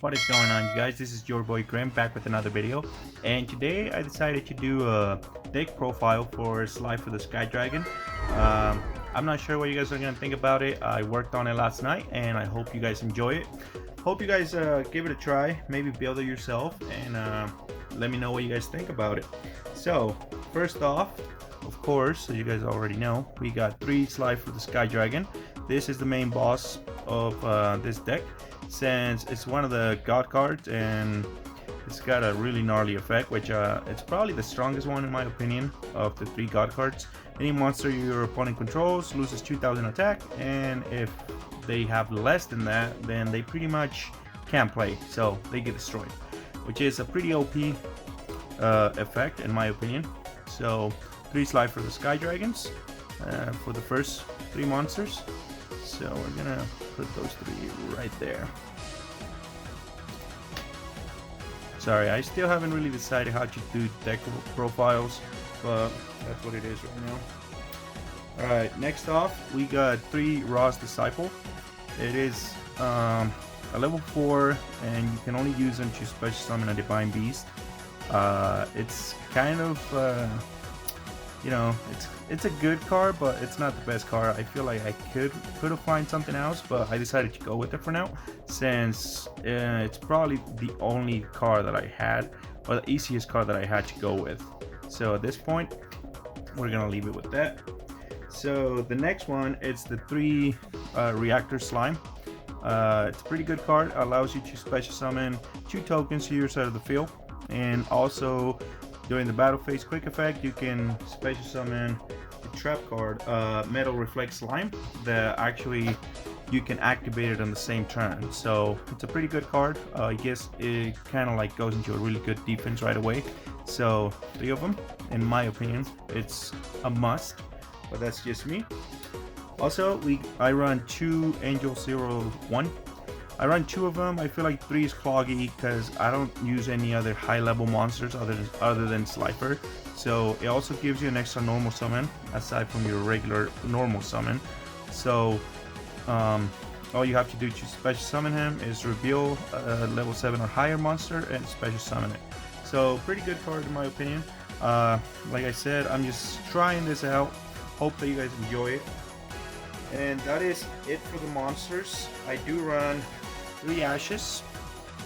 What is going on, you guys? This is your boy Grim back with another video, and today I decided to do a deck profile for SLIFER the Sky Dragon. I'm not sure what you guys are gonna think about it. I worked on it last night and I hope you guys enjoy it. Hope you guys give it a try, maybe build it yourself, and let me know what you guys think about it. So first off, of course, as you guys already know, we got 3 SLIFER the Sky Dragon. This is the main boss of this deck, since it's one of the god cards and it's got a really gnarly effect, which it's probably the strongest one in my opinion of the 3 god cards. Any monster your opponent controls loses 2000 attack, and if they have less than that, then they pretty much can't play, so they get destroyed, which is a pretty OP effect in my opinion. So 3 SLIFER the Sky Dragons for the first 3 monsters. So we're gonna put those 3 right there. Sorry, I still haven't really decided how to do deck profiles, but that's what it is right now. Alright, next off we got 3 Ra's Disciple. It is a level 4 and you can only use them to special summon a Divine Beast. It's kind of you know, it's a good card, but it's not the best card. I feel like I could have find something else, but I decided to go with it for now, since it's probably the only card that I had, or the easiest card that I had to go with. So at this point, we're gonna leave it with that. So the next one, it's the 3 Reactor Slime. It's a pretty good card. Allows you to special summon 2 tokens to your side of the field, and also during the battle phase quick effect, you can special summon the trap card, Metal Reflect Slime, that actually you can activate it on the same turn. So it's a pretty good card. I guess it kind of like goes into a really good defense right away. So 3 of them, in my opinion, it's a must, but that's just me. Also, I run 2 Angel 01. I run 2 of them. I feel like 3 is cloggy because I don't use any other high level monsters other than SLIFER. So it also gives you an extra normal summon aside from your regular normal summon. So all you have to do to special summon him is reveal a level 7 or higher monster and special summon it. So pretty good card in my opinion. Like I said, I'm just trying this out. Hope that you guys enjoy it. And that is it for the monsters. I do run 3 ashes,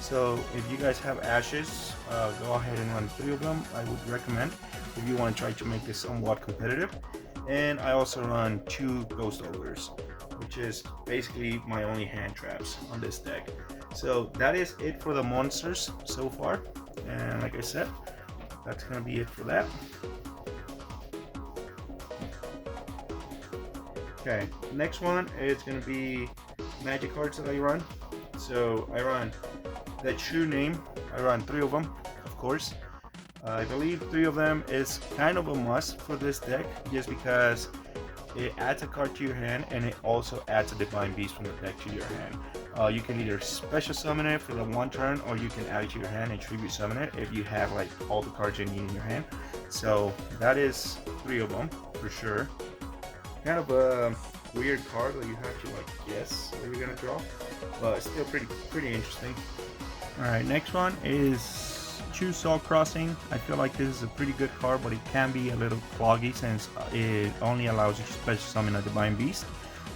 so if you guys have ashes, go ahead and run 3 of them. I would recommend if you want to try to make this somewhat competitive. And I also run 2 ghost ogres, which is basically my only hand traps on this deck. So that is it for the monsters so far, and like I said, that's gonna be it for that. Okay, next one is gonna be magic cards that I run. So I run the True Name. I run 3 of them, of course. I believe 3 of them is kind of a must for this deck, just because it adds a card to your hand and it also adds a Divine Beast from the deck to your hand. You can either special summon it for the 1 turn, or you can add it to your hand and tribute summon it if you have like all the cards you need in your hand. So that is 3 of them for sure. Kind of a weird card that you have to like guess what you're gonna draw, but still pretty interesting. Alright, next one is Choose Soul Crossing. I feel like this is a pretty good card, but it can be a little cloggy since it only allows you to special summon a Divine Beast.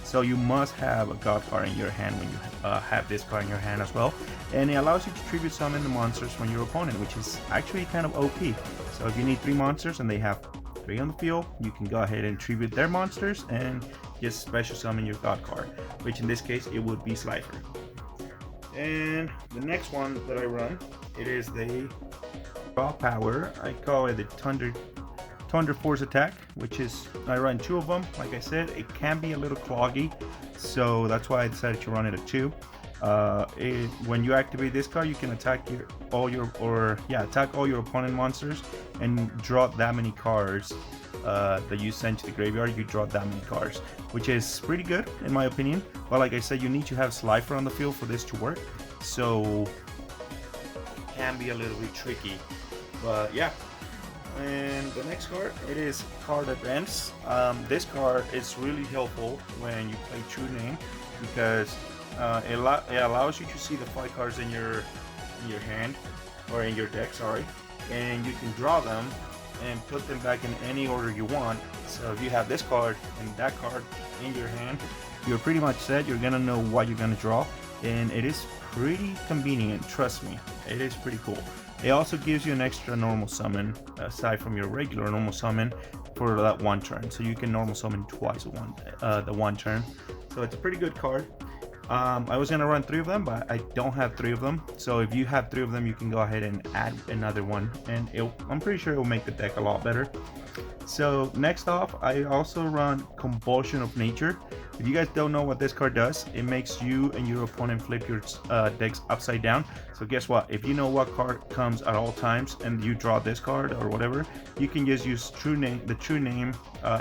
So you must have a god card in your hand when you have this card in your hand as well. And it allows you to tribute summon the monsters from your opponent, which is actually kind of OP. So if you need 3 monsters and they have 3 on the field, you can go ahead and tribute their monsters and just special summon your god card, which in this case it would be SLIFER. And the next one that I run, it is the raw power. I call it the Thunder Force Attack, which is, I run 2 of them. Like I said, it can be a little cloggy, so that's why I decided to run it at 2. When you activate this card, you can attack all your opponent monsters and draw that many cards that you send to the graveyard. You draw that many cards, which is pretty good in my opinion. But like I said, you need to have SLIFER on the field for this to work, so it can be a little bit tricky. But yeah. And the next card, it is Card Advance. This card is really helpful when you play True Name, because It allows you to see the 5 cards in your hand, or in your deck, sorry, and you can draw them and put them back in any order you want. So if you have this card and that card in your hand, you're pretty much set. You're gonna know what you're gonna draw, and it is pretty convenient, trust me. It is pretty cool. It also gives you an extra normal summon aside from your regular normal summon for that one turn, so you can normal summon twice the one turn. So it's a pretty good card. I was gonna run 3 of them, but I don't have 3 of them. So if you have 3 of them, you can go ahead and add another one, and I'm pretty sure it will make the deck a lot better. So next off, I also run Compulsion of Nature. If you guys don't know what this card does, it makes you and your opponent flip your decks upside down. So guess what? If you know what card comes at all times and you draw this card or whatever, you can just use the true name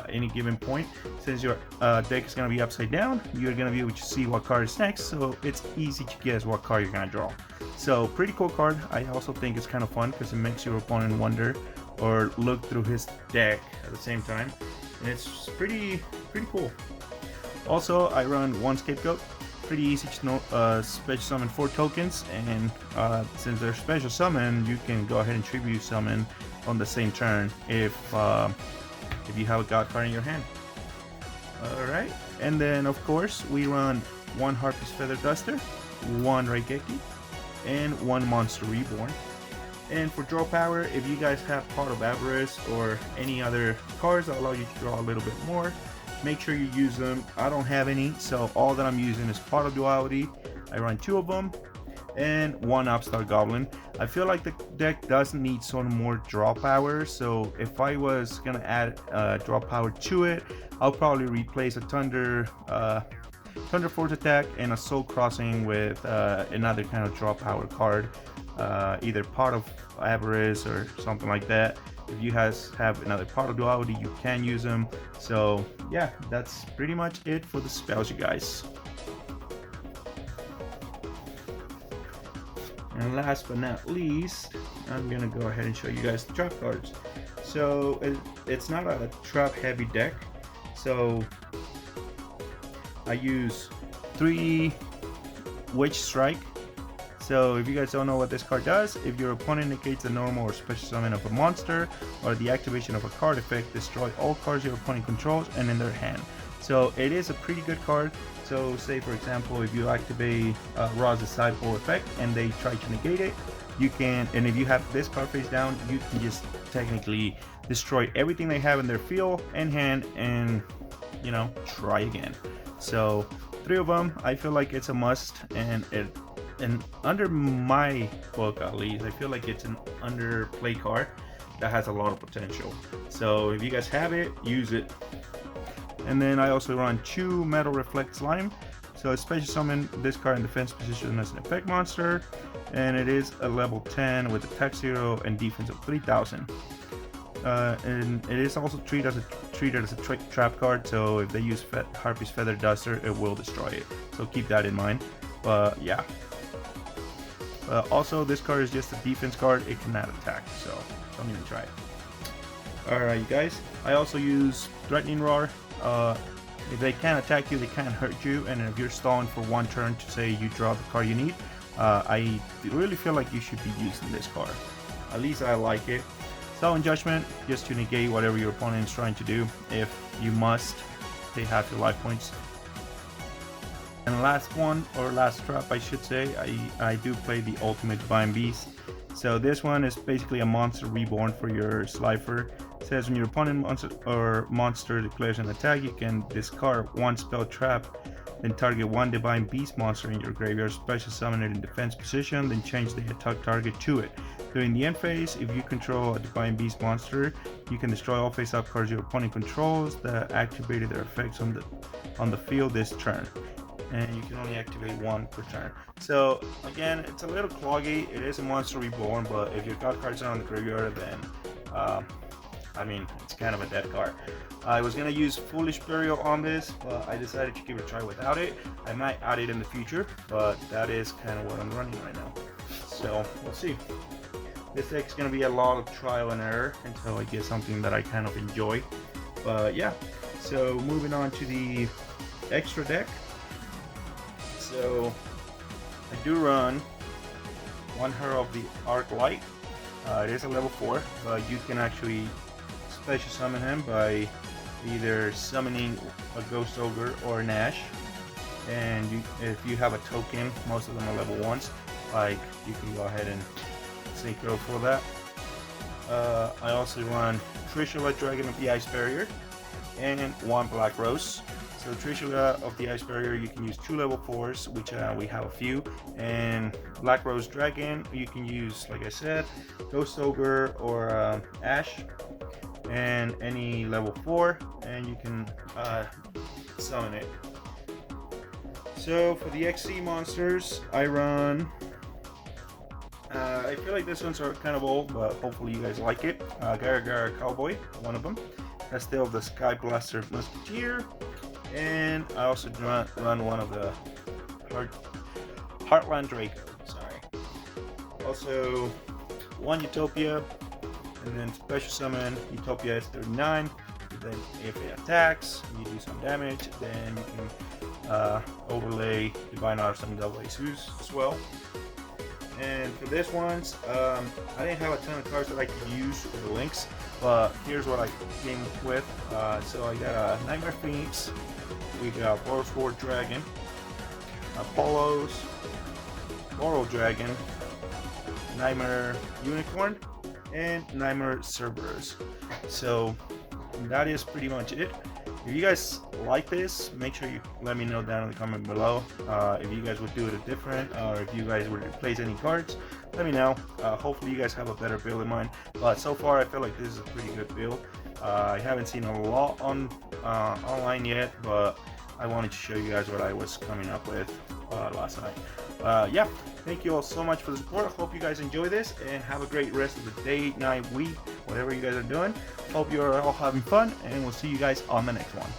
any given point. Since your deck is going to be upside down, you're going to be able to see what card is next, so it's easy to guess what card you're going to draw. So pretty cool card. I also think it's kind of fun because it makes your opponent wonder or look through his deck at the same time, and it's pretty cool. Also, I run 1 Scapegoat. Pretty easy to know, special summon 4 tokens, and since they're special summon, you can go ahead and tribute summon on the same turn if you have a god card in your hand. Alright, and then of course we run 1 Harpy's Feather Duster, 1 Raigeki, and 1 Monster Reborn. And for draw power, if you guys have Pot of Avarice or any other cards that allow you to draw a little bit more, make sure you use them. I don't have any, so all that I'm using is Pot of Duality. I run 2 of them, and 1 Upstart Goblin. I feel like the deck doesn't need some more draw power, so if I was gonna add draw power to it, I'll probably replace a Thunder Force attack and a Soul Crossing with another kind of draw power card, either Pot of Avarice or something like that. If you guys have another Pot of Duality, you can use them. So yeah, that's pretty much it for the spells, you guys. And last but not least, I'm gonna go ahead and show you guys the trap cards. So it's not a trap heavy deck, so I use 3 Witch Strike. So if you guys don't know what this card does, if your opponent negates the normal or special summon of a monster or the activation of a card effect, destroy all cards your opponent controls and in their hand. So it is a pretty good card. So say for example, if you activate Ra's Disciple effect and they try to negate it, you can, and if you have this card face down, you can just technically destroy everything they have in their field and hand, and you know, try again. So 3 of them, I feel like it's a must, and under my book at least, I feel like it's an underplay card that has a lot of potential. So if you guys have it, use it. And then I also run 2 Metal Reflect Slime. So I special summon this card in defense position as an effect monster, and it is a level 10 with attack 0 and defense of 3000. And it is also treated as a trap card, so if they use Harpy's Feather Duster, it will destroy it. So keep that in mind. Yeah. Also, this card is just a defense card. It cannot attack, so don't even try it. Alright, you guys. I also use Threatening Roar. If they can't attack you, they can't hurt you, and if you're stalling for 1 turn to say you draw the card you need, I really feel like you should be using this card. At least I like it. Sullen Judgment, just to negate whatever your opponent is trying to do. If you must, pay half your life points. And last one, or last trap I should say, I do play the Ultimate Divine Beast. So this one is basically a monster reborn for your SLIFER. It says when your opponent monster declares an attack, you can discard 1 spell trap, then target 1 Divine Beast monster in your graveyard, special summon it in defense position, then change the attack target to it. During the end phase, if you control a Divine Beast monster, you can destroy all face-up cards your opponent controls that activated their effects on the field this turn. And you can only activate 1 per turn. So again, it's a little cloggy. It is a monster reborn, but if your god cards are on the graveyard, then I mean, it's kind of a dead card. I was gonna use Foolish Burial on this, but I decided to give it a try without it. I might add it in the future, but that is kind of what I'm running right now. So we'll see. This deck's gonna be a lot of trial and error until I get something that I kind of enjoy. But yeah, so moving on to the extra deck. So I do run one Herald of the Arc Light. It is a level 4, but you can actually special summon him by either summoning a Ghost Ogre or an Ash. And if you have a token, most of them are level 1s, like you can go ahead and synchro for that. I also run Trishula Dragon of the Ice Barrier and one Black Rose. So Trishula of the Ice Barrier, you can use 2 level 4s, which we have a few, and Black Rose Dragon, you can use, like I said, Ghost Ogre or Ash, and any level 4, and you can summon it. So for the XC monsters, I run, I feel like this one's are kind of old, but hopefully you guys like it. Gara Cowboy, one of them. Castile of the Sky Blaster Musketeer. And I also run one of the Heartland Draco. Sorry. Also, one Utopia, and then special summon Utopia S39. Then, if it attacks, you do some damage. Then you can overlay Divine Awesome Double Asus as well. And for this ones, I didn't have a ton of cards that I could use for the links, but here's what I came with. So I got a Nightmare Phoenix, we got Boros War Dragon, Apollo's, Boros Dragon, Nightmare Unicorn, and Nightmare Cerberus. So that is pretty much it. If you guys like this, make sure you let me know down in the comment below. If you guys would do it different, or if you guys would replace any cards, let me know. Hopefully you guys have a better build in mind. But so far I feel like this is a pretty good build. I haven't seen a lot on online yet, but I wanted to show you guys what I was coming up with last night. Yeah, thank you all so much for the support. I hope you guys enjoy this and have a great rest of the day, night, week, whatever you guys are doing. Hope you're all having fun, and we'll see you guys on the next one.